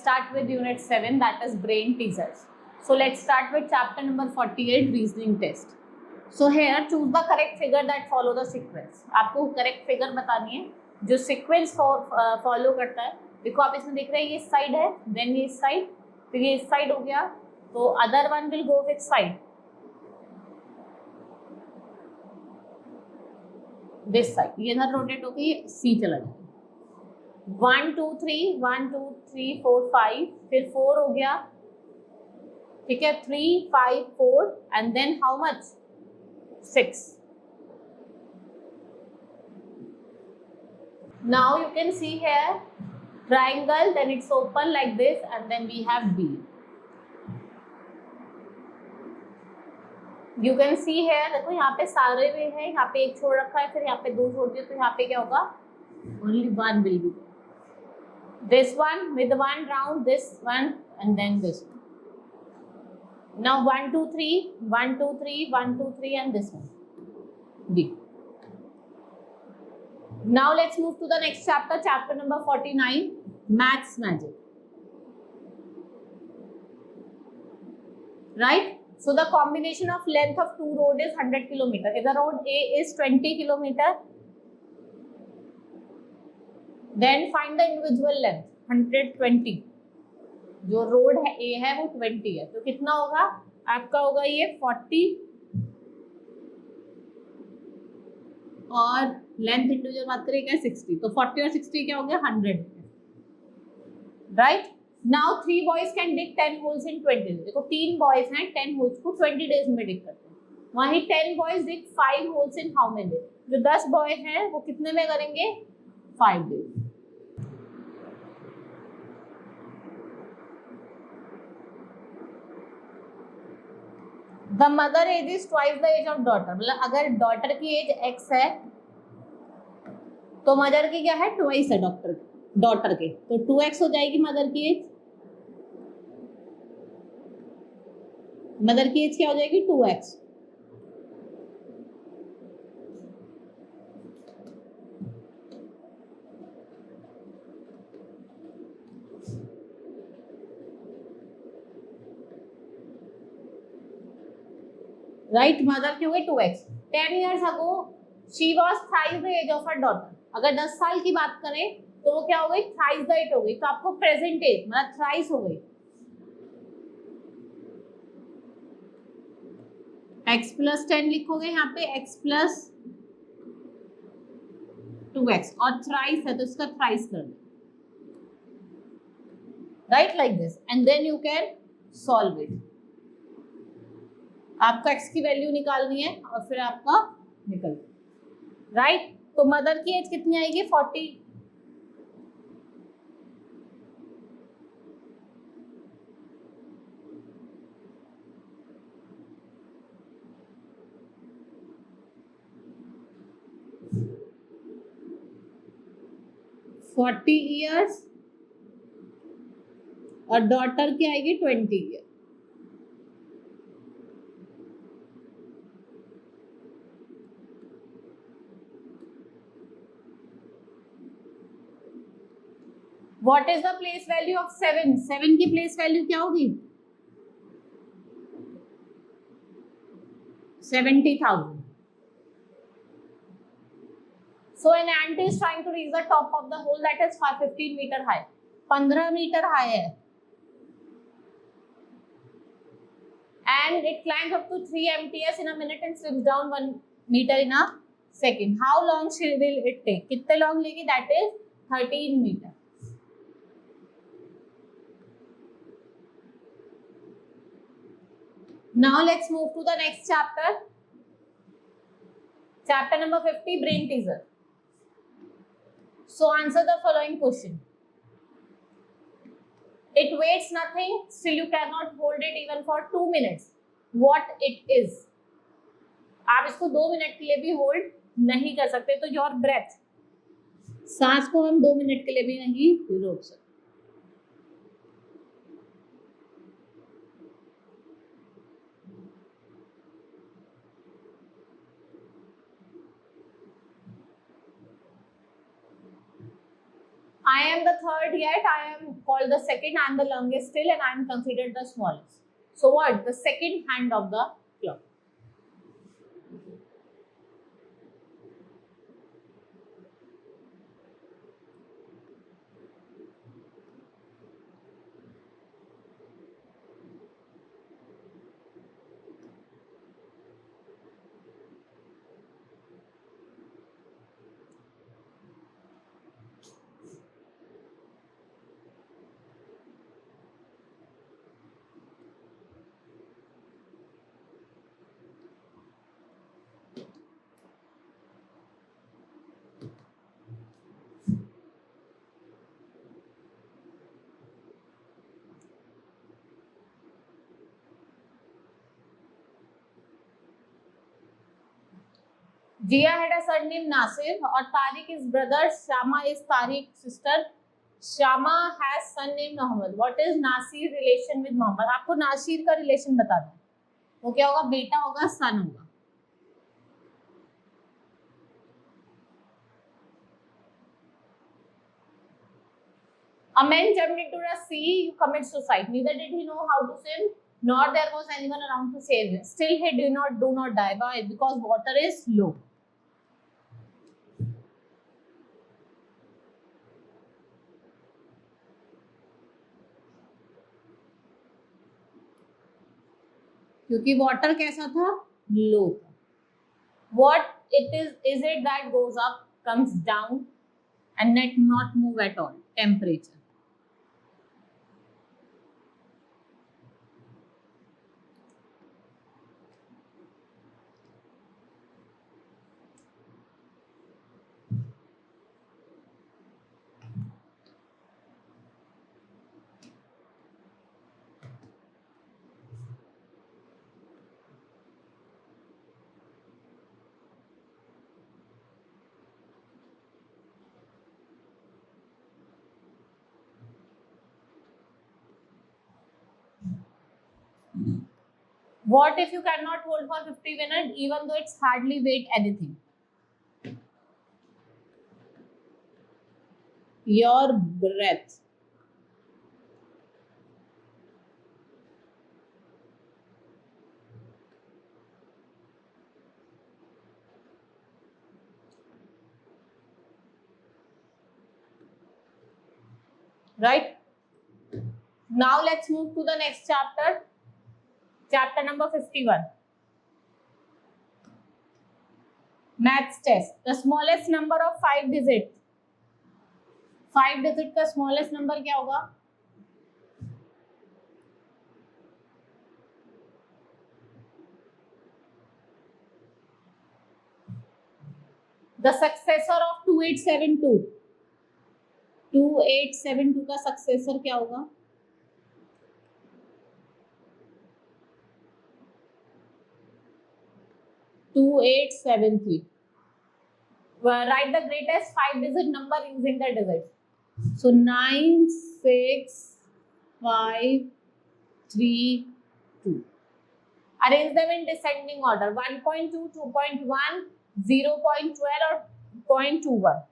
start with unit 7, that is brain teasers. So let's start with chapter number 48, reasoning test. So here choose the correct figure that follow the sequence. आपको correct figure बतानी है जो sequence follow करता है. देखो आप इसमें देख रहे हैं ये इस side है, then ये इस side, फिर ये इस side हो गया, तो other one will go with side. This side, ये इधर rotate होके ये C चला जाएगा. 1 2 3 1 2 3 4 5, फिर 4 हो गया, ठीक है, 3 5 4 and then how much 6. Now you can see here triangle, then it's open like this and then we have B. You can see here, देखो यहाँ पे सारे वे हैं, यहाँ पे एक छोड़ रखा है, फिर यहाँ पे 2 छोड़ दिए, तो यहाँ पे क्या होगा, only one will be. This one with one round, this one and then this one. Now 1 2 3 1 2 3 1 2 3 and this one D. Now let's move to the next chapter, chapter number 49, maths magic. Right? So the combination of length of two road is 100 kilometer. If the road A is 20 kilometer, then find the individual length 120. जो road है A है वो 20 है, तो कितना होगा आपका, होगा ये 40 और लेंथ इंडिविजुअल बात करें क्या 60, तो 40 और 60 क्या हो गया 100. Right. Now 3 boys can dig 10 holes in 20 days. देखो 3 बॉयज हैं 10 होल्स को 20 डेज में डिग करते हैं. वहीं 10 boys dig 5 holes in how many days. जो 10 बॉय हैं वो कितने में करेंगे 5 days. The mother age is twice the age of daughter. मतलब अगर डॉटर की एज x है तो मदर की क्या है ट्वाइस है डॉटर के, तो 2x हो जाएगी मदर की एज. मदर की एज क्या हो जाएगी 2x. राइट. मदर की हो गई 2x. 10 years ago she was thrice the age of her daughter. अगर 10 साल की बात करें तो वो क्या हो गई thrice the age हो गई, तो आपको प्रेजेंट एज मतलब thrice हो गई. x plus 10 लिखोगे यहाँ पे x plus 2x और thrice है तो इसका thrice कर दो. Right, like this and then you can solve it. आपको x की वैल्यू निकालनी है और फिर आपका निकल. राइट. तो मदर की एज कितनी आएगी 40. ईयर्स और डॉटर की आएगी 20 year. What is the place value of 7? 7 की place value क्या होगी 70,000. So an ant is trying to reach the top of the hole that is 15 meter high. 15 metre high है and it climbs up to 3 mts in a minute and swims down 1 meter in a second. How long will it take? कितने long लेगी? That is 13 meter. Now let's move to the next chapter. Chapter number 50, brain teaser. So answer the following question. It weighs nothing, still you cannot hold it even for 2 minutes. What it is? आप इसको 2 minute के लिए भी hold नहीं कर सकते, तो your breath, सांस को हम 2 मिनट के लिए भी नहीं रोक सकते. I am the third yet. I am called the second and the longest still, and I am considered the smallest. So what? The second hand of the clock. Jia had a son named Nasir, or Tariq is brother. Shama is Tariq's sister. Shama has son named Mohammed. What is Nasir relation with Mohammed? आपको नासिर का relation बताना है. वो क्या होगा? बेटा होगा, सन होगा. A man jumped into the sea to commit suicide. Neither did he know how to swim, nor there was anyone around to save him. Still, he do not die. Why? Because water is low. क्योंकि water कैसा था? लो था. What it is it that goes up, comes down, and not move at all? Temperature. What if you cannot hold for 50 minutes, even though it's hardly weight anything? Your breath. Right? Now let's move to the next chapter. Chapter number 51. Maths test. The smallest number of 5 digits. 5 digit का smallest number क्या होगा? The successor of 2872. 2872 का successor क्या होगा? 2873. Write the greatest 5-digit number using the digits. So 9, 6, 5, 3, 2. Arrange them in descending order. 1.2, 2.1, 0.12 or 0.21.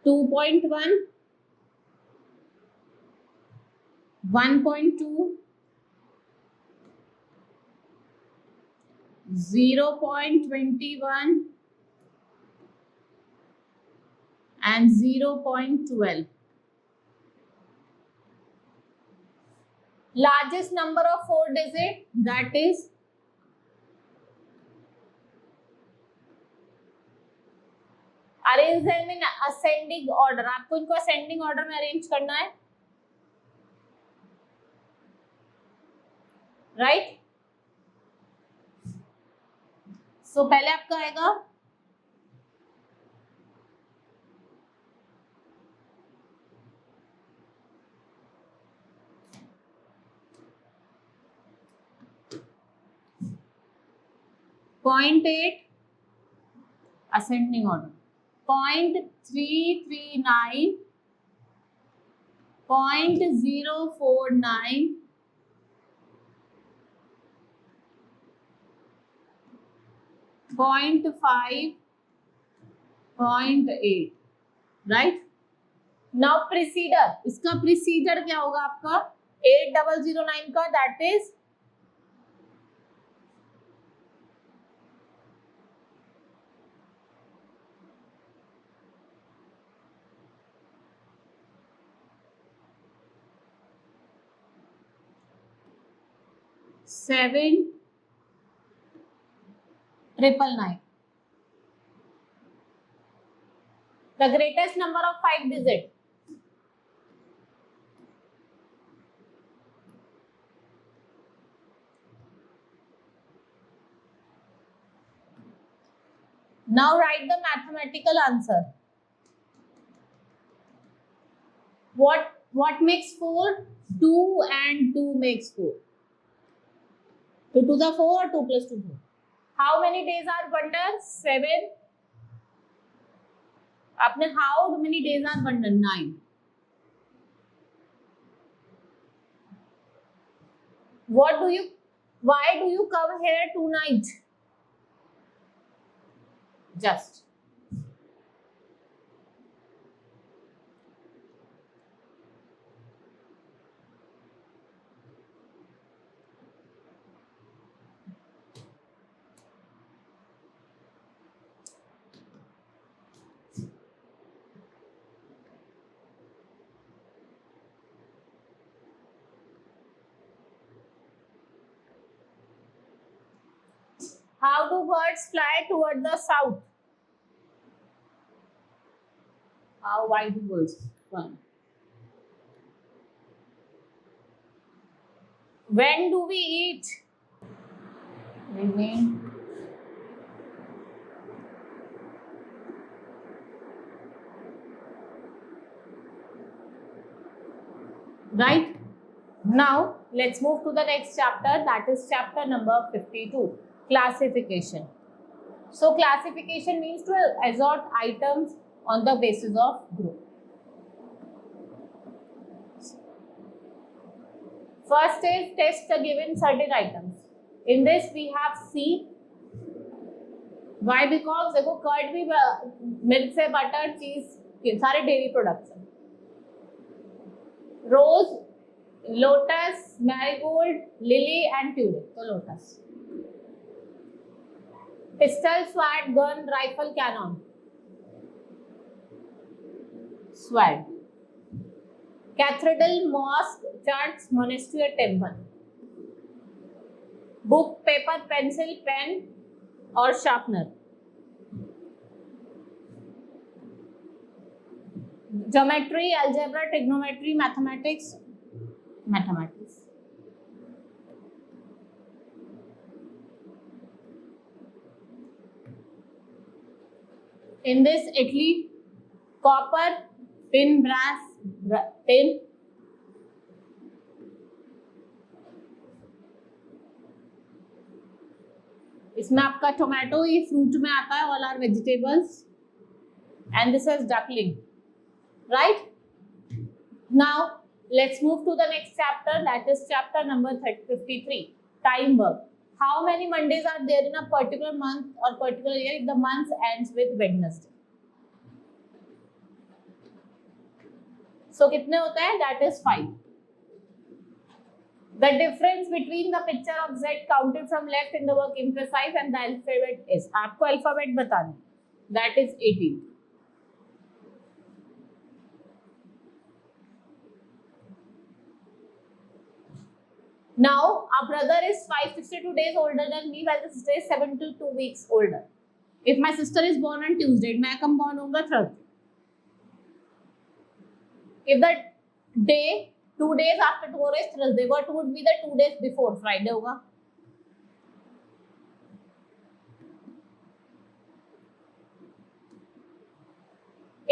Two point 1.2, 0.21 and 0.12. Largest number of 4 digits, that is arrange them in ascending order. आपको इनको ascending order में arrange करना है. Right? सो पहले आपका आएगा .8 ascending order, 0.339, 0.049, 0.5, 0.8, right. Now प्रीसीडर, इसका प्रीसीडर क्या होगा आपका 8009 का, that is 7999. The greatest number of 5 digit. Now write the mathematical answer. What makes 4? 2 and 2 makes 4. 2 to the 4 or 2 plus 2 4. How many days are wonder? 7. आपने how many days are wonder? 9. Why do you come here tonight? Just. How do birds fly toward the south? Why do birds fly? When do we eat? Remain. Right? Now, let's move to the next chapter, that is chapter number 52, classification. So, classification means to assort items on the basis of group. First is test the given certain items. In this, we have C. Why? Because देखो curd भी milk से butter cheese सारे dairy products हैं. Rose, lotus, marigold, lily and tulip. तो lotus. Pistol, sword, gun, rifle, cannon. Sword. Cathedral, mosque, church, monastery, temple. Book, paper, pencil, pen और sharpener. Geometry, algebra, trigonometry, mathematics. In this, Italy, copper, tin, brass, tin. इसमें आपका tomato ये fruit में आता है, all are vegetables. And this is duckling, right. Now let's move to the next chapter, that is chapter number 53, time work. How many Mondays are there in a particular month or particular year if the month ends with Wednesday? So कितने होते हैं? That is 5. The difference between the picture of Z counted from left in the work imprecise and the alphabet is, आपको alphabet बताना, that is 18. Now, our brother is 562 days older than me, while the sister is 72 weeks older. If my sister is born on Tuesday, मैं कब born होऊंगा? Thursday. If the day 2 days after tomorrow is Thursday, what would be the 2 days before? Friday होगा.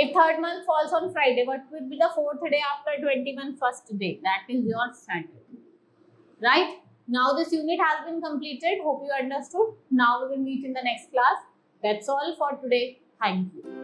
If third month falls on Friday, what would be the fourth day after 21st day? That is your Saturday. Right? Now this unit has been completed. Hope you understood. Now we will meet in the next class. That's all for today. Thank you.